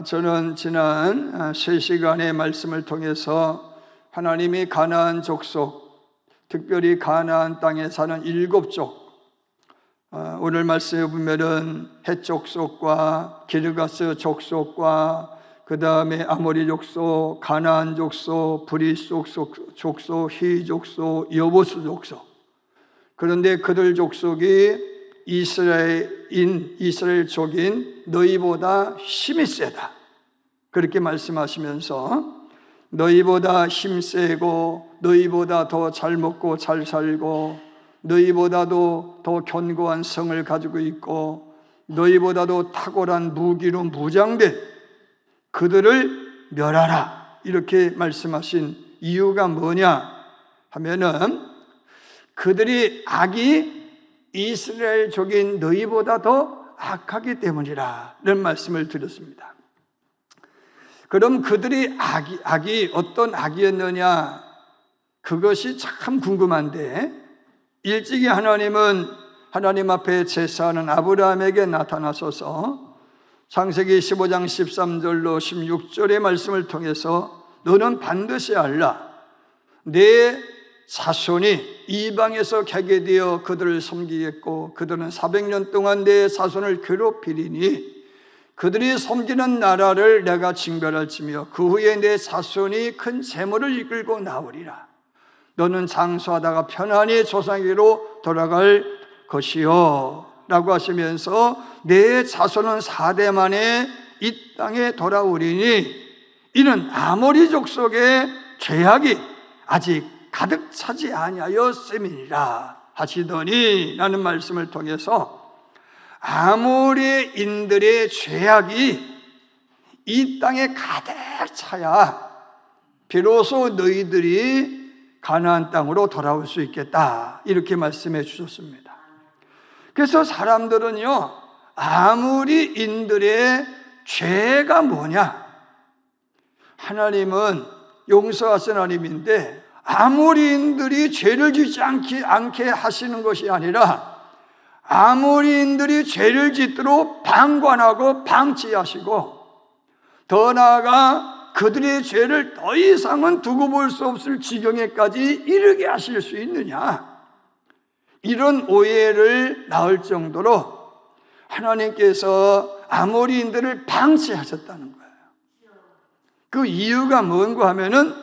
저는 지난 3시간의 말씀을 통해서 하나님이 가나안 족속, 특별히 가나안 땅에 사는 7족, 오늘 말씀에 보면은 헷 족속과 기르가스 족속과 그 다음에 아모리 족속, 가나안 족속, 브리스 족속, 히 족속, 여보스 족속. 그런데 그들 족속이 이스라엘족인 너희보다 힘이 세다, 그렇게 말씀하시면서 너희보다 힘세고 너희보다 더 잘 먹고 잘 살고 너희보다도 더 견고한 성을 가지고 있고 너희보다도 탁월한 무기로 무장된 그들을 멸하라, 이렇게 말씀하신 이유가 뭐냐 하면은 그들이 악이 이스라엘족인 너희보다 더 악하기 때문이라는 말씀을 드렸습니다. 그럼 그들이 악이 어떤 악이었느냐, 그것이 참 궁금한데, 일찍이 하나님은 하나님 앞에 제사하는 아브라함에게 나타나셔서 창세기 15장 13절로 16절의 말씀을 통해서 너는 반드시 알라, 내 자손이 이방에서 개게 되어 그들을 섬기겠고 그들은 400년 동안 내 자손을 괴롭히리니 그들이 섬기는 나라를 내가 징벌할지며 그 후에 내 자손이 큰 재물을 이끌고 나오리라. 너는 장수하다가 편안히 조상에게로 돌아갈 것이요 라고 하시면서 내 자손은 4대 만에 이 땅에 돌아오리니 이는 아모리 족속의 죄악이 아직 가득 차지 아니하였음이니라 하시더니, 라는 말씀을 통해서 아모리인들의 죄악이 이 땅에 가득 차야 비로소 너희들이 가나안 땅으로 돌아올 수 있겠다, 이렇게 말씀해 주셨습니다. 그래서 사람들은요, 아모리인들의 죄가 뭐냐, 하나님은 용서하신 하나님인데 아모리인들이 죄를 짓지 않게 하시는 것이 아니라 아모리인들이 죄를 짓도록 방관하고 방치하시고 더 나아가 그들의 죄를 더 이상은 두고 볼 수 없을 지경에까지 이르게 하실 수 있느냐, 이런 오해를 낳을 정도로 하나님께서 아모리인들을 방치하셨다는 거예요. 그 이유가 뭔가 하면은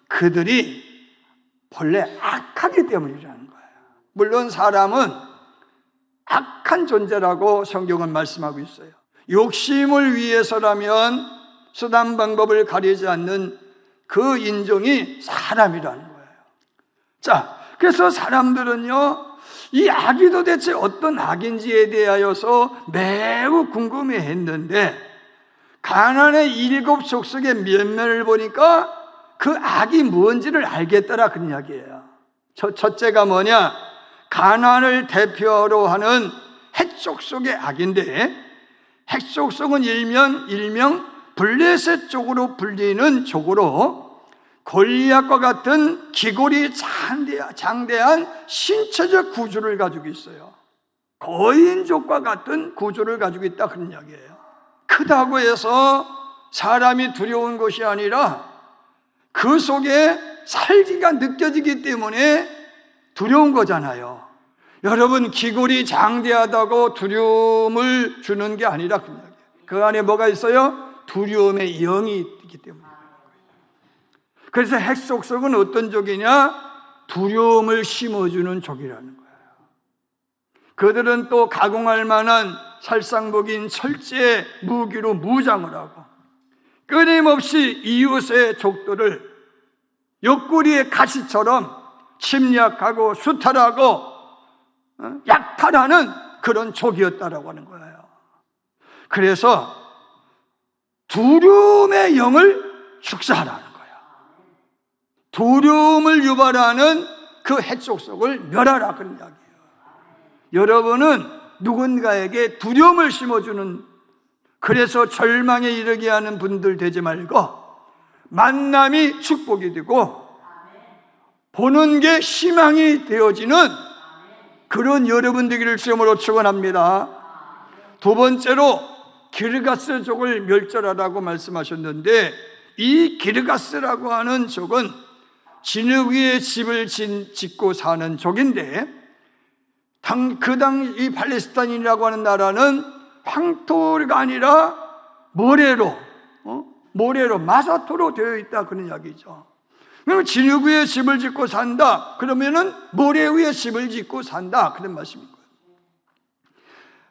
그들이 본래 악하기 때문이라는 거예요. 물론 사람은 악한 존재라고 성경은 말씀하고 있어요. 욕심을 위해서라면 수단 방법을 가리지 않는 그 인종이 사람이라는 거예요. 자, 그래서 사람들은요, 이 악이 도대체 어떤 악인지에 대하여서 매우 궁금해했는데 가나안의 7족속의 면면을 보니까 그 악이 뭔지를 알겠더라, 그런 이야기예요. 첫째가 뭐냐, 가나안을 대표로 하는 헷 족속의 악인데, 헷 족속은 일명 블레셋 쪽으로 불리는 족으로 골리앗과 같은 기골이 장대한 신체적 구조를 가지고 있어요. 거인족과 같은 구조를 가지고 있다, 그런 이야기예요. 크다고 해서 사람이 두려운 것이 아니라 그 속에 살기가 느껴지기 때문에 두려운 거잖아요. 여러분, 기골이 장대하다고 두려움을 주는 게 아니라 그 안에 뭐가 있어요? 두려움의 영이 있기 때문에. 그래서 헷 족속은 어떤 족이냐? 두려움을 심어주는 족이라는 거예요. 그들은 또 가공할 만한 살상복인 철제 무기로 무장을 하고 끊임없이 이웃의 족들을 옆구리의 가시처럼 침략하고 수탈하고 약탈하는 그런 족이었다라고 하는 거예요. 그래서 두려움의 영을 축사하라는 거예요. 두려움을 유발하는 그 헷 족속을 멸하라, 그런 이야기예요. 여러분은 누군가에게 두려움을 심어주는, 그래서 절망에 이르게 하는 분들 되지 말고 만남이 축복이 되고 보는 게 희망이 되어지는 그런 여러분 되기를 주님으로 축원합니다. 두 번째로 기르가스족을 멸절하라고 말씀하셨는데, 이 기르가스라고 하는 족은 진흙 위에 집을 짓고 사는 족인데, 이 팔레스타인이라고 하는 나라는 황토가 아니라 모래로 마사토로 되어 있다, 그런 이야기죠. 그러면 진흙 위에 집을 짓고 산다 그러면은 모래 위에 집을 짓고 산다, 그런 말씀인 거예요.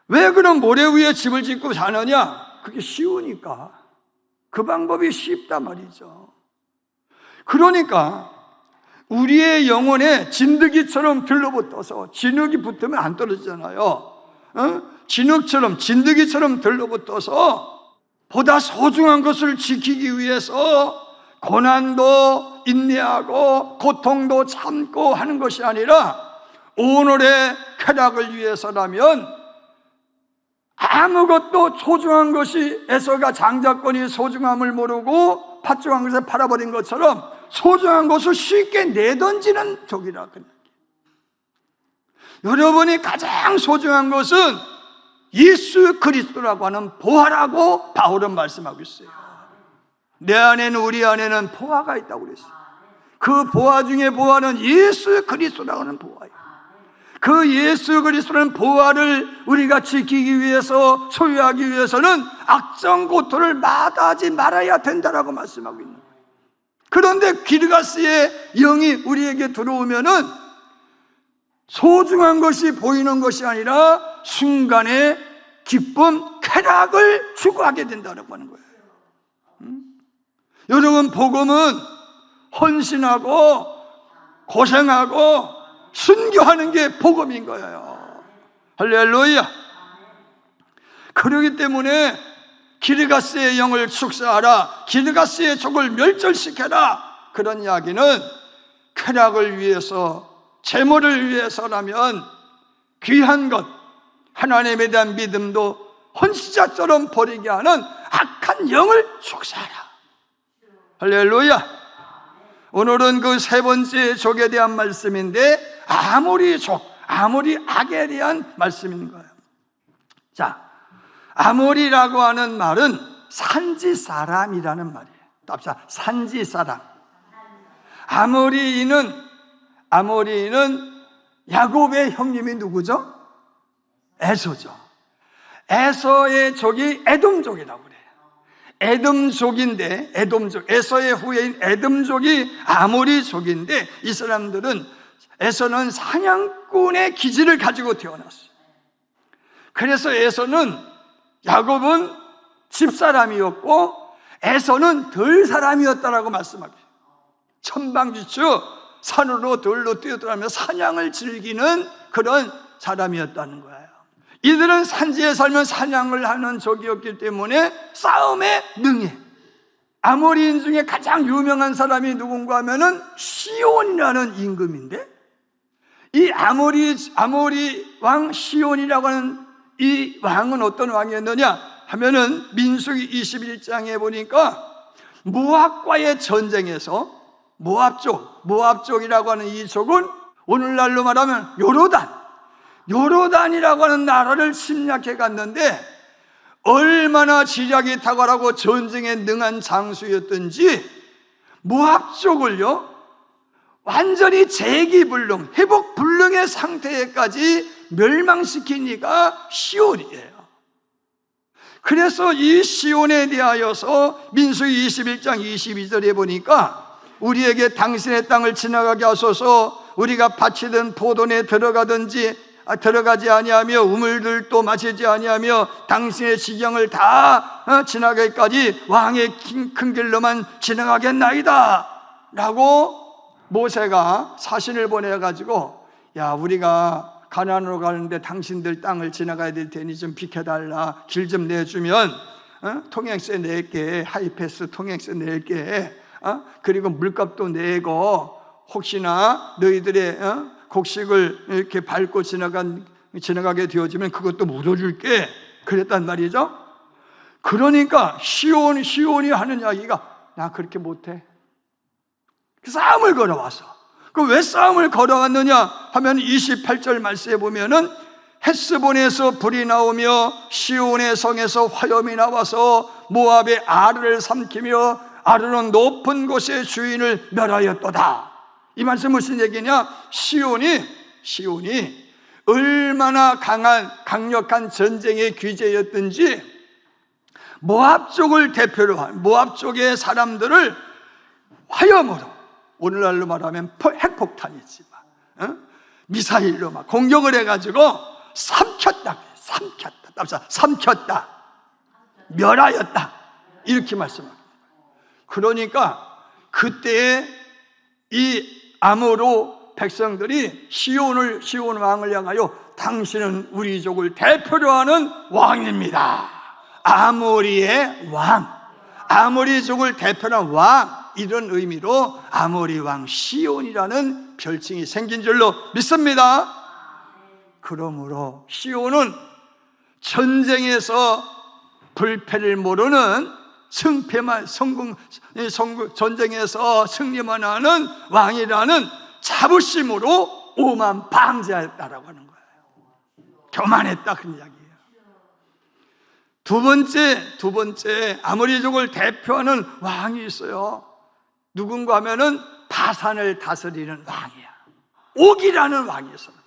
왜 그럼 모래 위에 집을 짓고 사느냐? 그게 쉬우니까. 그 방법이 쉽단 말이죠. 그러니까 우리의 영혼에 진드기처럼 들러붙어서, 진흙이 붙으면 안 떨어지잖아요. 진흙처럼, 진드기처럼 들러붙어서 보다 소중한 것을 지키기 위해서 고난도 인내하고 고통도 참고 하는 것이 아니라 오늘의 쾌락을 위해서라면, 아무것도 소중한 것이, 에서가 장자권이 소중함을 모르고 팥죽한 것을 팔아버린 것처럼 소중한 것을 쉽게 내던지는 족이라. 여러분이 가장 소중한 것은 예수 그리스도라고 하는 보화라고 바울은 말씀하고 있어요. 내 안에는, 우리 안에는 보화가 있다고 그랬어요. 그 보화 중에 보화는 예수 그리스도라고 하는 보화예요. 그 예수 그리스도라는 보화를 우리가 지키기 위해서, 소유하기 위해서는 악정 고토를 마다하지 말아야 된다라고 말씀하고 있는 거예요. 그런데 기르가스의 영이 우리에게 들어오면은 소중한 것이 보이는 것이 아니라 순간의 기쁨, 쾌락을 추구하게 된다고 하는 거예요. 여러분, 복음은 헌신하고 고생하고 순교하는 게 복음인 거예요. 할렐루야. 그렇기 때문에 기르가스의 영을 축사하라, 기르가스의 족을 멸절시켜라, 그런 이야기는 쾌락을 위해서, 재물을 위해서라면 귀한 것, 하나님에 대한 믿음도 헌시자처럼 버리게 하는 악한 영을 축사하라. 할렐루야. 오늘은 그 세 번째 족에 대한 말씀인데, 아모리 족, 아모리 악에 대한 말씀인 거예요. 자, 아모리라고 하는 말은 산지 사람이라는 말이에요. 답사, 산지 사람. 아모리는 야곱의 형님이 누구죠? 에서죠. 에서의 족이 에돔족이라고 그래요. 에돔족인데, 에돔족, 에서의 후예인 에돔족이 아모리족인데, 이 사람들은, 에서는 사냥꾼의 기질을 가지고 태어났어요. 그래서 에서는, 야곱은 집사람이었고 에서는 덜 사람이었다라고 말씀합니다. 천방지축 산으로 들로 뛰어들어가며 사냥을 즐기는 그런 사람이었다는 거예요. 이들은 산지에 살면 사냥을 하는 족이었기 때문에 싸움에 능해. 아모리인 중에 가장 유명한 사람이 누군가 하면은 시온이라는 임금인데, 이 아모리 왕 시온이라고 하는 이 왕은 어떤 왕이었느냐 하면은 민수기 21장에 보니까 모압과의 전쟁에서 모압족이라고 하는 이 족은 오늘날로 말하면 요르단이라고 하는 나라를 침략해 갔는데, 얼마나 지략이 탁월하고 전쟁에 능한 장수였던지 모압족을요 완전히 재기불능, 회복불능의 상태에까지 멸망시킨 이가 시온이에요. 그래서 이 시온에 대하여서 민수기 21장 22절에 보니까 우리에게 당신의 땅을 지나가게 하소서, 우리가 바치던 포도원에 들어가지 아니하며 우물들도 마시지 아니하며 당신의 지경을 다 지나가기까지 왕의 큰 길로만 지나가겠나이다 라고 모세가 사신을 보내가지고, 야, 우리가 가나안으로 가는데 당신들 땅을 지나가야 될 테니 좀 비켜달라, 길 좀 내주면 통행세 낼게, 하이패스 통행세 낼게, 그리고 물값도 내고 혹시나 너희들의 곡식을 이렇게 밟고 지나가게 되어지면 그것도 묻어줄게, 그랬단 말이죠. 그러니까 시온이 하는 이야기가, 나 그렇게 못해. 싸움을 걸어와서. 그 왜 싸움을 걸어왔느냐 하면 28절 말씀에 보면은 헷스본에서 불이 나오며 시온의 성에서 화염이 나와서 모압의 아르를 삼키며 아르는 높은 곳의 주인을 멸하였도다. 이 말씀 무슨 얘기냐? 시온이 얼마나 강력한 전쟁의 귀재였든지 모압 쪽을 대표로 한 모압 쪽의 사람들을 화염으로, 오늘날로 말하면 핵폭탄이지, 미사일로 막 공격을 해가지고 삼켰다, 멸하였다, 이렇게 말씀합니다. 그러니까 그때에 이 아모로 백성들이 시온 왕을 향하여 당신은 우리 족을 대표로 하는 왕입니다. 아모리의 왕, 아모리 족을 대표로 한 왕, 이런 의미로 아모리 왕 시온이라는 별칭이 생긴 줄로 믿습니다. 그러므로 시온은 전쟁에서 불패를 모르는 전쟁에서 승리만 하는 왕이라는 자부심으로 오만 방지하였다라고 하는 거예요. 교만했다, 그런 이야기예요. 두 번째 아모리족을 대표하는 왕이 있어요. 누군가 하면은 바산을 다스리는 왕이야. 옥이라는 왕이 있어요.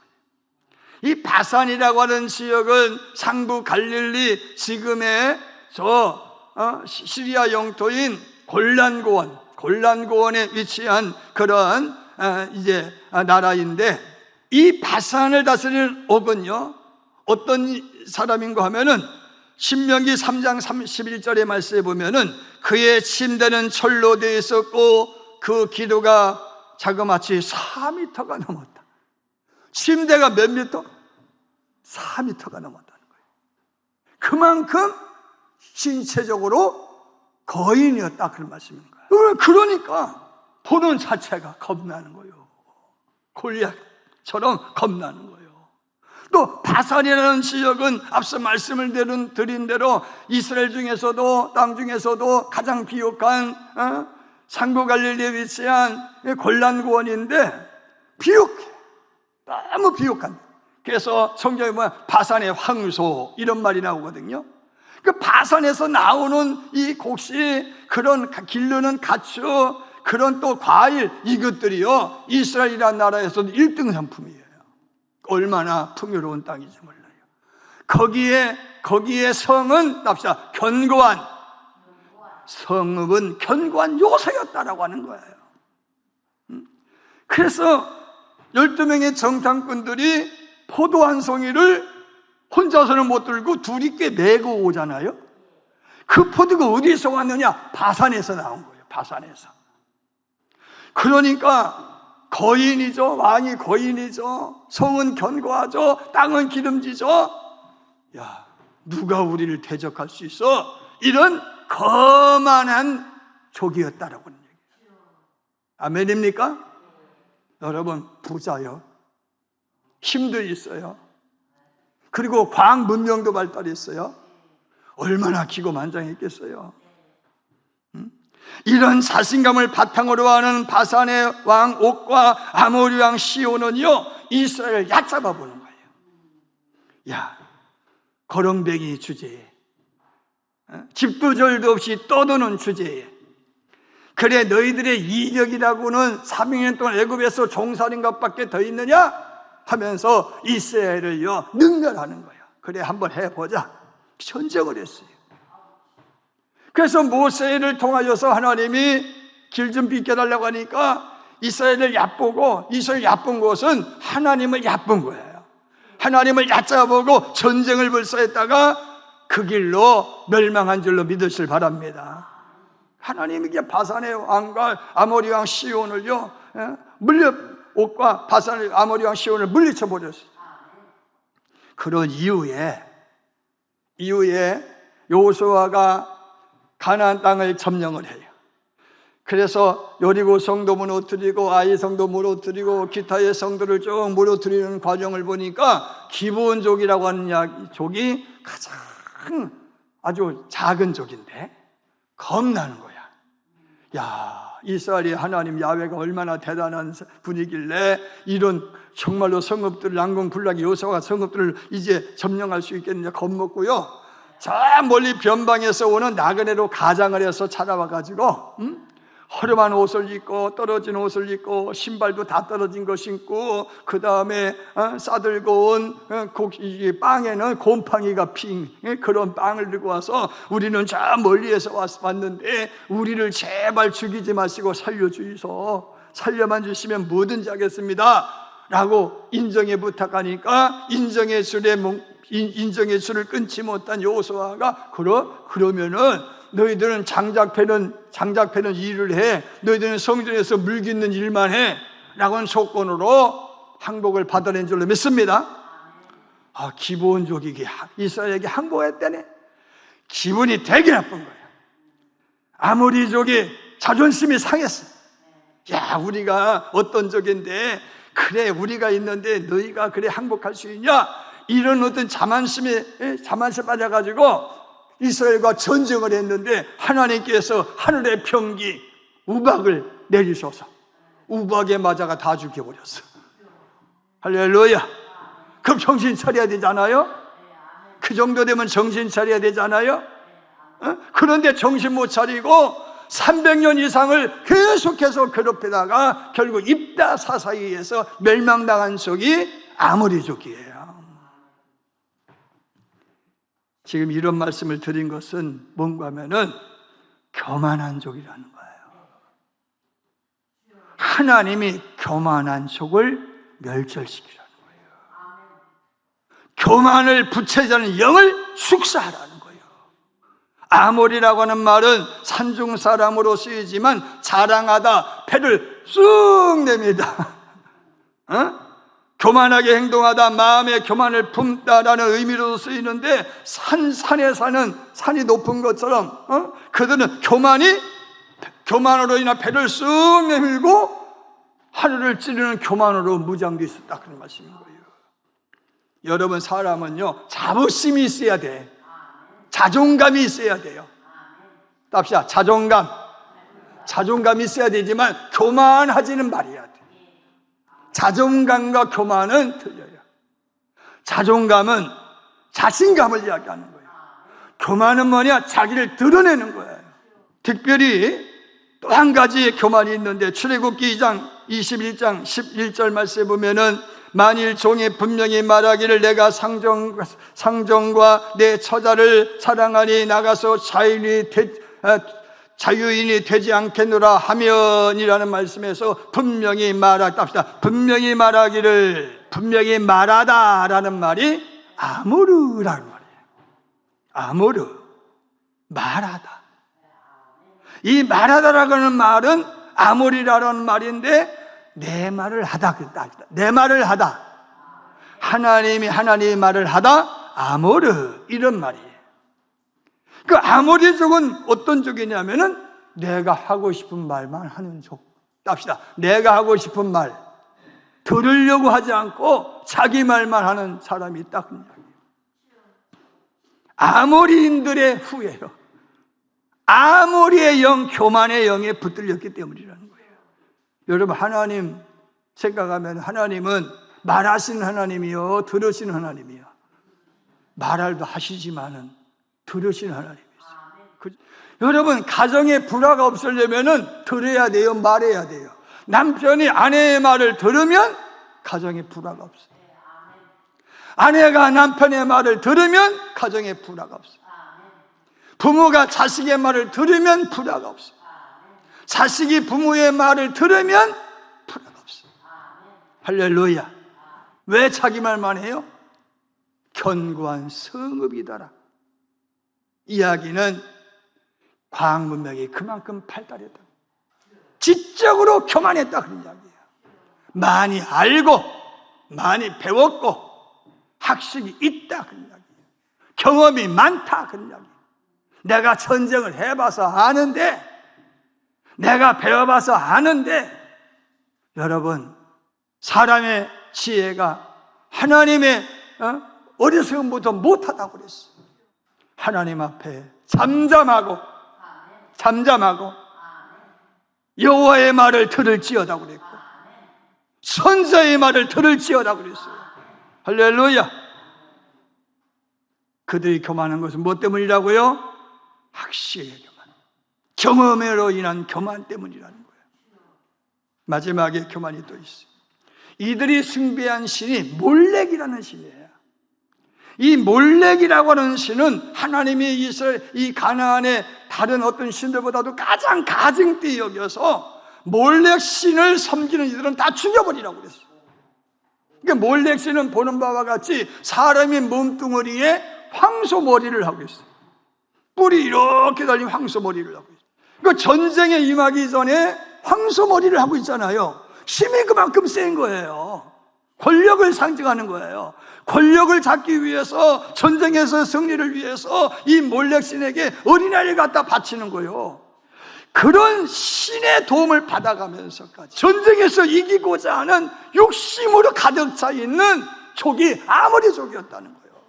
이 바산이라고 하는 지역은 상부 갈릴리, 지금의 시리아 영토인 골란고원에 위치한 그런 나라인데, 이 바산을 다스리는 옥은요, 어떤 사람인가 하면은 신명기 3장 31절의 말씀에 보면은 그의 침대는 철로 되어 있었고 그 기도가 자그마치 4m가 넘었다. 침대가 몇 미터? 4m가 넘었다는 거예요. 그만큼 신체적으로 거인이었다, 그런 말씀인 거예요. 그러니까 보는 자체가 겁나는 거예요. 골리앗처럼 겁나는 거예요. 또 바산이라는 지역은 앞서 말씀을 드린 대로 이스라엘 중에서도, 땅 중에서도 가장 비옥한 상부 갈릴리에 위치한 골란고원인데 비옥해, 너무 비옥한. 그래서 성경에 보면 바산의 황소, 이런 말이 나오거든요. 그 바산에서 나오는 이 곡식, 그런 기르는 가축, 그런 또 과일, 이것들이요 이스라엘이라는 나라에서도 1등 상품이에요. 얼마나 풍요로운 땅인지 몰라요. 거기에 성은 납시다, 견고한, 성읍은 견고한 요새였다라고 하는 거예요. 그래서 12명의 정탐꾼들이 포도 한 송이를 혼자서는 못 들고 둘이 꽤 메고 오잖아요. 그 포도가 어디서 왔느냐? 바산에서 나온 거예요. 바산에서. 그러니까 거인이죠. 왕이 거인이죠. 성은 견고하죠. 땅은 기름지죠. 야, 누가 우리를 대적할 수 있어? 이런 거만한 족이었다라고 하는 얘기예요. 아멘입니까? 여러분, 부자요, 힘도 있어요. 그리고 과학 문명도 발달했어요. 얼마나 기고만장했겠어요. 이런 자신감을 바탕으로 하는 바산의 왕 옥과 아모리 왕 시온은요 이스라엘을 얕잡아 보는 거예요. 야, 거렁뱅이 주제에, 집도 절도 없이 떠도는 주제에, 그래 너희들의 이력이라고는 300년 동안 애굽에서 종살인 것밖에 더 있느냐 하면서 이스라엘을요 능멸하는 거예요. 그래 한번 해보자, 전쟁을 했어요. 그래서 모세를 통하여서 하나님이 길 좀 비켜달라고 하니까 이스라엘을 얕보고, 이스라엘 얕본 것은 하나님을 얕본 거예요. 하나님을 얕잡아보고 전쟁을 벌써했다가 그 길로 멸망한 줄로 믿으실 바랍니다. 하나님이 이게 바산의 왕과 아모리 왕 시온을요 옥과 바산의 아모리 왕 시온을 물리쳐 버렸어요. 그런 이후에 여호수아가 가나안 땅을 점령을 해요. 그래서 여리고 성도 무너뜨리고 아이 성도 무너뜨리고 기타의 성도를 쭉 무너뜨리는 과정을 보니까 기브온족이라고 하는 족이 가장 아주 작은 족인데 겁나는 거야. 야, 이스라엘의 하나님 야훼가 얼마나 대단한 분이길래 이런 정말로 성읍들을 난공불락의 여호수아가 성읍들을 이제 점령할 수 있겠느냐 겁먹고요, 저 멀리 변방에서 오는 나그네로 가장을 해서 찾아와가지고 허름한 옷을 입고 떨어진 옷을 입고 신발도 다 떨어진 거 신고, 그 다음에 싸들고 온 빵에는 곰팡이가 핀 그런 빵을 들고 와서 우리는 저 멀리에서 왔는데 우리를 제발 죽이지 마시고 살려주이소, 살려만 주시면 뭐든지 하겠습니다 라고 인정에 부탁하니까 인정의 줄을 끊지 못한 여호수아가 그러면은 너희들은 장작패는 일을 해, 너희들은 성전에서 물 깃는 일만 해 라고 하는 조건으로 항복을 받아낸 줄로 믿습니다. 기본적이게 이스라엘에게 항복했다네. 기분이 되게 나쁜 거예요. 아무리 자존심이 상했어. 야, 우리가 어떤 적인데, 그래 우리가 있는데 너희가 그래 항복할 수 있냐, 이런 어떤 자만심에 빠져가지고 이스라엘과 전쟁을 했는데 하나님께서 하늘의 병기 우박을 내리셔서 우박에 맞아가 다 죽여버렸어. 할렐루야. 그럼 정신 차려야 되잖아요. 그 정도 되면 정신 차려야 되잖아요. 그런데 정신 못 차리고 300년 이상을 계속해서 괴롭히다가 결국 입다 사사이에서 멸망당한 적이 아모리족이에요. 지금 이런 말씀을 드린 것은 뭔가 하면은 교만한 족이라는 거예요. 하나님이 교만한 족을 멸절시키라는 거예요. 교만을 부채자는 영을 축사하라는 거예요. 아모리라고 하는 말은 산중 사람으로 쓰이지만 자랑하다, 배를 쑥 냅니다. 교만하게 행동하다, 마음에 교만을 품다라는 의미로도 쓰이는데, 산에 사는 산이 높은 것처럼 그들은 교만으로 인한 배를 쑥 내밀고 하늘을 찌르는 교만으로 무장되어 있었다, 그런 말씀인 거예요. 여러분, 사람은요 자부심이 있어야 돼. 자존감이 있어야 돼요. 답시다. 자존감이 있어야 되지만 교만하지는 말이야 돼. 자존감과 교만은 틀려요. 자존감은 자신감을 이야기하는 거예요. 교만은 뭐냐? 자기를 드러내는 거예요. 특별히 또 한 가지 교만이 있는데, 출애굽기 2장 21장 11절 말씀에 보면은, 만일 종이 분명히 말하기를 내가 상정과 내 처자를 사랑하니 나가서 자유인이 되지 않겠노라 하면이라는 말씀에서 분명히 말하답시다. 분명히 말하기를, 분명히 말하다라는 말이 아모르라는 말이에요. 아모르, 말하다. 이 말하다라고 하는 말은 아모리라는 말인데, 내 말을 하다, 내 말을 하다. 하나님의 말을 하다, 아모르, 이런 말이에요. 그 아모리 족은 어떤 족이냐면은 내가 하고 싶은 말만 하는 족. 답시다. 내가 하고 싶은 말 들으려고 하지 않고 자기 말만 하는 사람이 있다. 아모리인들의 후예요. 아모리의 영, 교만의 영에 붙들렸기 때문이라는 거예요. 여러분, 하나님 생각하면 하나님은 말하시는 하나님이요, 들으시는 하나님이요. 말할도 하시지만은 들으시는 하나님이세요. 여러분, 가정에 불화가 없으려면은 들어야 돼요, 말해야 돼요. 남편이 아내의 말을 들으면 가정에 불화가 없어요. 아내가 남편의 말을 들으면 가정에 불화가 없어요. 부모가 자식의 말을 들으면 불화가 없어요. 자식이 부모의 말을 들으면 불화가 없어요. 할렐루야. 왜 자기 말만 해요? 견고한 성읍이더라. 이야기는 과학 문명이 그만큼 발달했다. 지적으로 교만했다, 그런 이야기예요. 많이 알고 많이 배웠고 학식이 있다, 그런 이야기예요. 경험이 많다, 그런 이야기예요. 내가 전쟁을 해봐서 아는데, 내가 배워봐서 아는데, 여러분, 사람의 지혜가 하나님의 어리석음보다 못하다고 그랬어요. 하나님 앞에 잠잠하고 여호와의 말을 들을지어다 그랬고, 선자의 말을 들을지어다 그랬어요. 할렐루야. 그들이 교만한 것은 무엇 때문이라고요? 학식의 교만, 경험으로 인한 교만 때문이라는 거예요. 마지막에 교만이 또 있어요. 이들이 숭배한 신이 몰렉이라는 신이에요. 이 몰렉이라고 하는 신은 하나님이 이스라엘, 이 가나안의 다른 어떤 신들보다도 가장 가증띠 여겨서 몰렉 신을 섬기는 이들은 다 죽여버리라고 그랬어요. 그러니까 몰렉 신은 보는 바와 같이 사람의 몸뚱어리에 황소머리를 하고 있어요. 뿔이 이렇게 달린 황소머리를 하고 있어요. 그러니까 전쟁에 임하기 전에 황소머리를 하고 있잖아요. 힘이 그만큼 센 거예요. 권력을 상징하는 거예요. 권력을 잡기 위해서, 전쟁에서 승리를 위해서 이 몰렉 신에게 어린아이를 갖다 바치는 거예요. 그런 신의 도움을 받아가면서까지 전쟁에서 이기고자 하는 욕심으로 가득 차 있는 족이 아무리 족이었다는 거예요.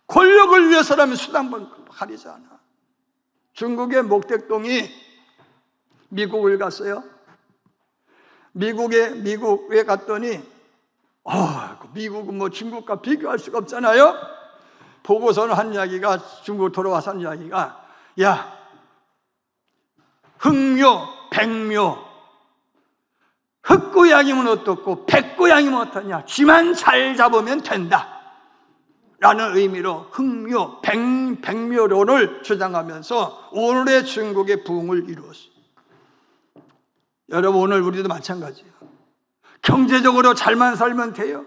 권력을 위해서라면 수단번 가리지 않아. 중국의 목택동이 미국을 갔어요. 미국에 갔더니 미국은 뭐 중국과 비교할 수가 없잖아요. 보고서는 한 이야기가, 중국 돌아와서 한 이야기가, 야, 흑묘, 백묘, 흑고양이면 어떻고 백고양이면 어떠냐, 쥐만 잘 잡으면 된다 라는 의미로 흑묘, 백묘론을 주장하면서 오늘의 중국의 부흥을 이루었어요. 여러분, 오늘 우리도 마찬가지예요. 경제적으로 잘만 살면 돼요.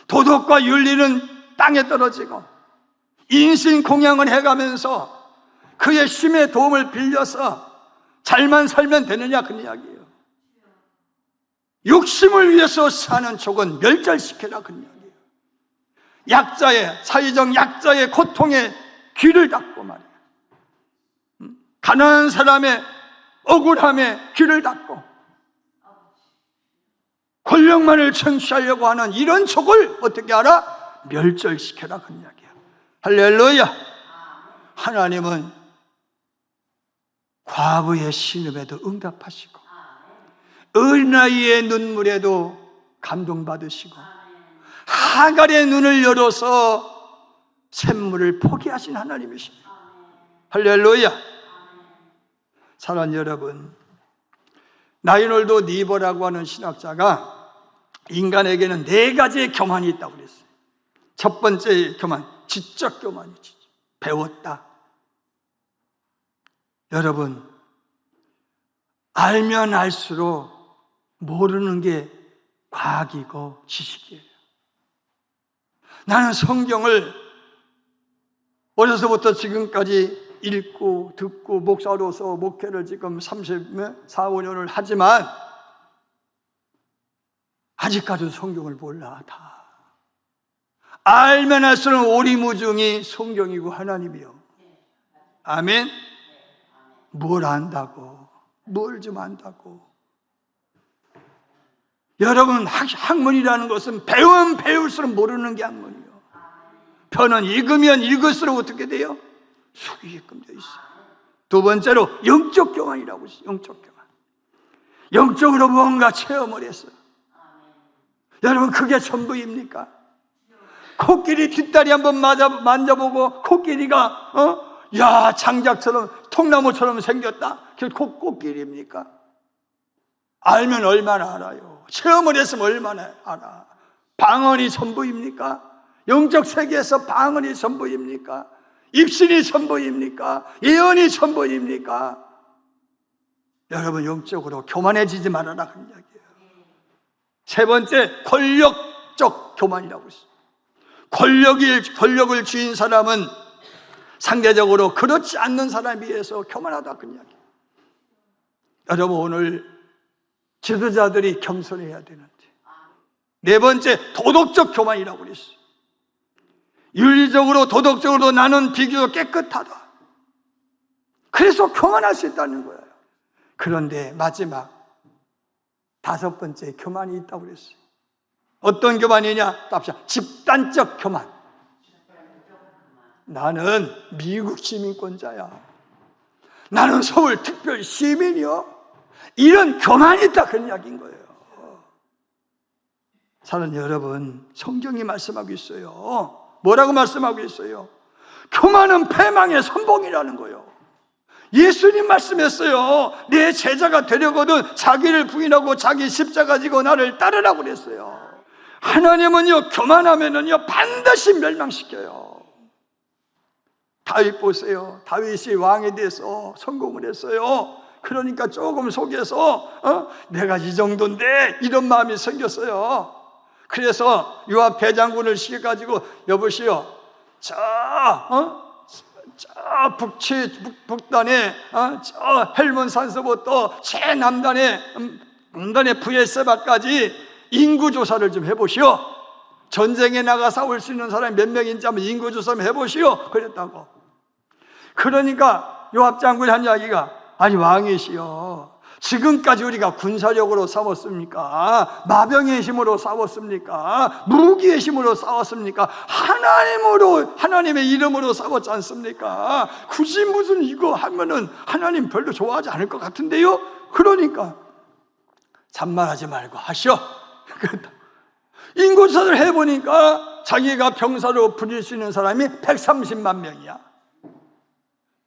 도덕과 윤리는 땅에 떨어지고 인신 공양을 해가면서 그의 힘의 도움을 빌려서 잘만 살면 되느냐, 그 이야기예요. 욕심을 위해서 사는 족은 멸절시켜라, 그 이야기예요. 약자의, 사회적 약자의 고통에 귀를 닫고 말이에요. 가난한 사람의 억울함에 귀를 닫고 권력만을 청취하려고 하는 이런 족을 어떻게 하라? 멸절시켜라, 그 이야기야. 할렐루야. 하나님은 과부의 신음에도 응답하시고 어린아이의 눈물에도 감동받으시고 하갈의 눈을 열어서 샘물을 포기하신 하나님이십니다. 할렐루야. 사랑하는 여러분, 나이놀도 니버라고 하는 신학자가 인간에게는 4가지의 교만이 있다고 그랬어요. 첫 번째 교만, 지적 교만이지. 배웠다. 여러분, 알면 알수록 모르는 게 과학이고 지식이에요. 나는 성경을 어려서부터 지금까지 읽고 듣고 목사로서 목회를 지금 34, 5년을 하지만 아직까지도 성경을 몰라. 다 알면 할수록 오리무중이 성경이고 하나님이요. 아멘. 뭘 안다고, 뭘 좀 안다고. 여러분, 학문이라는 것은 배우면 배울수록 모르는 게 학문이요. 편은 읽으면 읽을수록 어떻게 돼요? 속이게끔 되어 있어요. 두 번째로 영적 교만이라고 있어요. 영적 교만. 영적으로 뭔가 체험을 했어요. 여러분, 그게 전부입니까? 코끼리 뒷다리 한번 만져보고 코끼리가 야, 장작처럼 통나무처럼 생겼다. 그게 코끼리입니까? 알면 얼마나 알아요. 체험을 했으면 얼마나 알아. 방언이 전부입니까? 영적 세계에서 방언이 전부입니까? 입신이 전부입니까? 예언이 전부입니까? 여러분, 영적으로 교만해지지 말아라, 그런 이야기예요. 세 번째, 권력적 교만이라고 있어요. 권력을 쥐인 사람은 상대적으로 그렇지 않는 사람에 비해서 교만하다, 그런 이야기예요. 여러분, 오늘 지도자들이 겸손해야 되는데. 네 번째, 도덕적 교만이라고 그랬어요. 윤리적으로, 도덕적으로 나는 비교적 깨끗하다. 그래서 교만할 수 있다는 거예요. 그런데 마지막 다섯 번째 교만이 있다고 그랬어요. 어떤 교만이냐? 답시다. 집단적 교만. 나는 미국 시민권자야. 나는 서울 특별 시민이요. 이런 교만이 있다, 그런 이야기인 거예요. 사랑하는 여러분, 성경이 말씀하고 있어요. 뭐라고 말씀하고 있어요? 교만은 패망의 선봉이라는 거예요. 예수님 말씀했어요. 내 제자가 되려거든 자기를 부인하고 자기 십자가 지고 나를 따르라고 그랬어요. 하나님은요, 교만하면은요 반드시 멸망시켜요. 다윗 보세요. 다윗이 왕에 대해서 성공을 했어요. 그러니까 조금 속에서 내가 이 정도인데 이런 마음이 생겼어요. 그래서 요압 대장군을 시켜가지고 여보시오, 저 북단에 저 헬몬 산서부터 최남단의 부에세바까지 인구 조사를 좀 해보시오. 전쟁에 나가 싸울 수 있는 사람이 몇 명인지 한번 인구 조사 좀 해보시오. 그랬다고. 그러니까 요압 장군이 한 이야기가, 아니 왕이시여, 지금까지 우리가 군사력으로 싸웠습니까? 마병의 힘으로 싸웠습니까? 무기의 힘으로 싸웠습니까? 하나님의 이름으로 싸웠지 않습니까? 굳이 무슨 이거 하면은 하나님 별로 좋아하지 않을 것 같은데요? 그러니까 잔말하지 말고 하시오. 인구조사를 해보니까 자기가 병사로 부릴 수 있는 사람이 130만 명이야.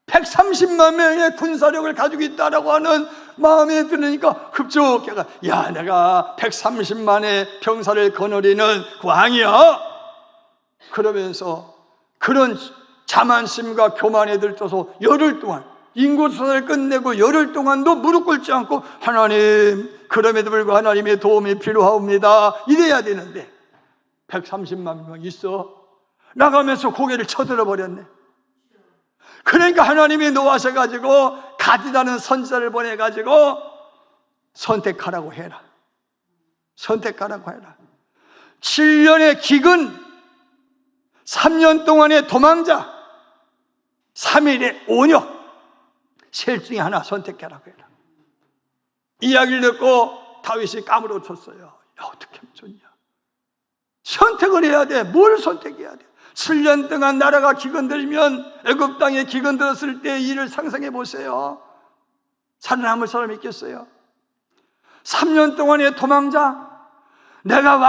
130만 명의 군사력을 가지고 있다라고 하는 마음에 들으니까 급속해가, 야, 내가 130만의 병사를 거느리는 왕이야. 그러면서 그런 자만심과 교만에 들떠서 열흘 동안 인구조사를 끝내고 열흘 동안도 무릎 꿇지 않고, 하나님, 그럼에도 불구하고 하나님의 도움이 필요하옵니다, 이래야 되는데 130만 명 있어 나가면서 고개를 쳐들어 버렸네. 그러니까 하나님이 노하셔가지고 가디다는 선지자를 보내가지고 선택하라고 해라. 선택하라고 해라. 7년의 기근, 3년 동안의 도망자, 3일의 온역, 셋 중에 하나 선택하라고 해라. 이야기를 듣고 다윗이 까무러쳤어요. 야, 어떻게 하면 좋냐? 선택을 해야 돼. 뭘 선택해야 돼? 7년 동안 나라가 기근들면, 애굽 땅에 기근들었을 때 일을 상상해 보세요. 살아남을 사람이 있겠어요? 3년 동안의 도망자, 내가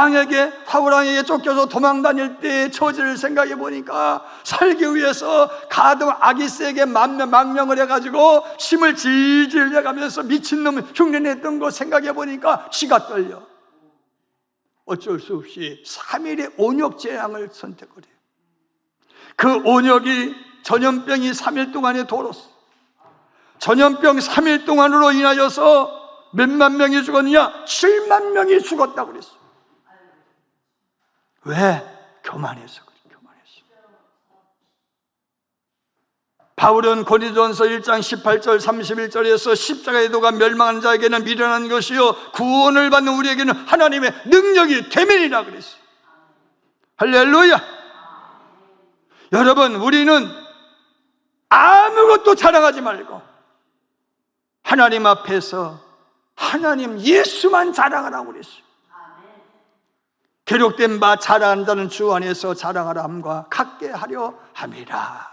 사울왕에게 쫓겨서 도망 다닐 때의 처지를 생각해 보니까 살기 위해서 가등 아기스에게 망명을 해가지고 심을 질질 내가면서 미친놈 흉내냈던 거 생각해 보니까 쥐가 떨려. 어쩔 수 없이 3일의 온역 재앙을 선택을 해요. 그 온역이 전염병이 3일 동안에 돌았어. 전염병 3일 동안으로 인하여서 몇만 명이 죽었느냐? 7만 명이 죽었다고 그랬어. 왜? 교만해서 그래. 교만해서. 바울은 고린도전서 1장 18절 31절에서 십자가의 도가 멸망한 자에게는 미련한 것이요 구원을 받는 우리에게는 하나님의 능력이 되면이라 그랬어. 할렐루야. 여러분, 우리는 아무것도 자랑하지 말고 하나님 앞에서 하나님 예수만 자랑하라고 그랬어요. 기록된 바 자랑하는 자는 주 안에서 자랑하라 함과 같게 하려 함이라.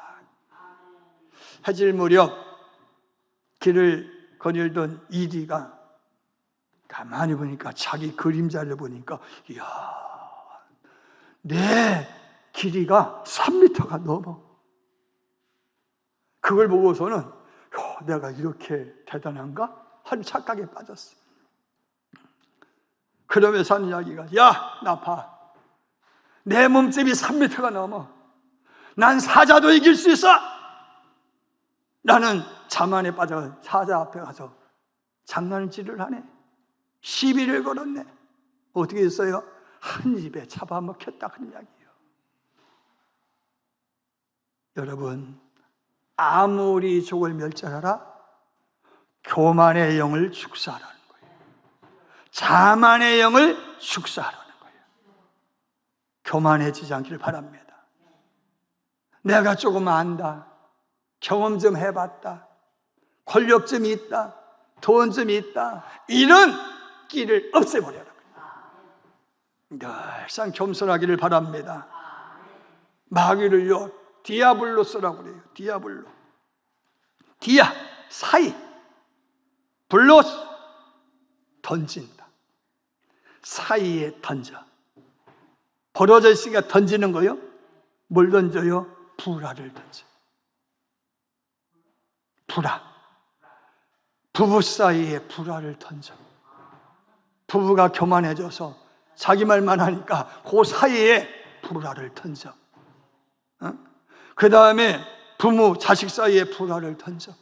해질 무렵 길을 거닐던 이디가 가만히 보니까 자기 그림자를 보니까, 이야, 내 길이가 3m가 넘어. 그걸 보고서는 내가 이렇게 대단한가? 한 착각에 빠졌어. 그러면서 하는 이야기가, 야, 나 봐. 내 몸집이 3m가 넘어. 난 사자도 이길 수 있어. 나는 자만에 빠져 사자 앞에 가서 장난질을 하네. 시비를 걸었네. 어떻게 했어요? 한 입에 잡아먹혔다, 그런 이야기예요. 여러분, 아무리 족을 멸절하라, 교만의 영을 축사하라는 거예요. 자만의 영을 축사하라는 거예요. 교만해지지 않기를 바랍니다. 내가 조금 안다, 경험 좀 해봤다, 권력 좀 있다, 돈 좀 있다, 이런 끼를 없애버려라. 늘상 겸손하기를 바랍니다. 마귀를요 디아블로스라고 그래요. 디아블로. 디아, 사이, 블로스, 던진다. 사이에 던져. 벌어져 있으니까 던지는 거요? 뭘 던져요? 불화를 던져. 불화. 부부 사이에 불화를 던져. 부부가 교만해져서 자기 말만 하니까 그 사이에 불화를 던져. 그 다음에 부모, 자식 사이에 불화를 던져.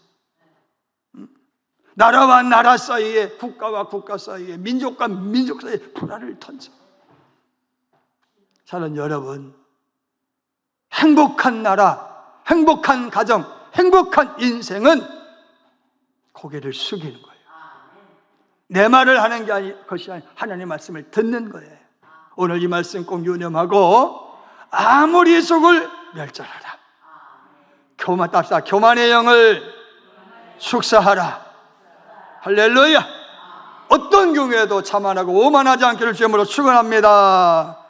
나라와 나라 사이에, 국가와 국가 사이에, 민족과 민족 사이에 불화를 던져. 저는 여러분, 행복한 나라, 행복한 가정, 행복한 인생은 고개를 숙이는 거예요. 내 말을 하는 것이 아니라 하나님의 말씀을 듣는 거예요. 오늘 이 말씀 꼭 유념하고, 아무리 속을 멸절하라. 교만의 영을 축사하라. 할렐루야. 어떤 경우에도 자만하고 오만하지 않기를 주님으로 축원합니다.